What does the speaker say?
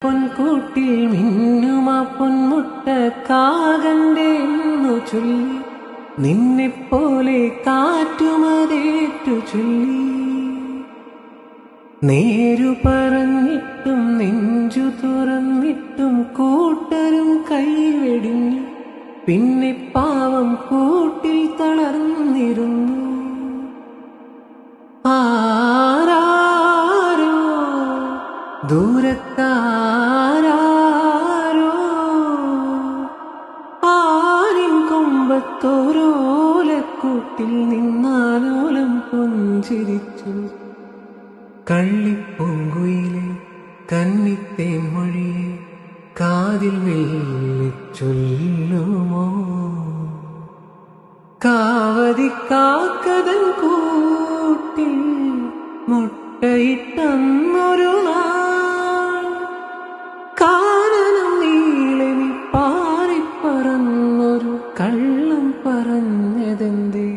പൊൻകൂട്ടിൽ മിന്നുമാ പൊന്മുട്ട കാകണ്ടേ എന്നു ചൊല്ലി, നിന്നെപ്പോലെ കാറ്റുമതേറ്റു ചൊല്ലി. നേരു പറഞ്ഞിട്ടും നെഞ്ചു തുറന്നിട്ടും കൂട്ടരും കൈവെടിഞ്ഞു. പിന്നെ പാവം കൂട്ടിൽ തളർന്നിരുന്നു. ആരാരോ ദൂരത്താരാരോ ആരിൻ കൊമ്പത്തോരോലക്കൂട്ടിൽ നിന്നാലോലം പുഞ്ചിരിച്ചു. കള്ളിപ്പൂങ്കുയിലെ കന്നിത്തേൻ മൊഴിയെ കാതിൽ ചൊല്ലുമോ? കാവതി കാക്കതൻ കൂട്ടിൽ മുട്ടയിട്ടന്നൊരു നാൾ, കാനനം നീളെ നീ പാറിപ്പറന്നൊരു കള്ളം പറഞ്ഞതെന്തേ?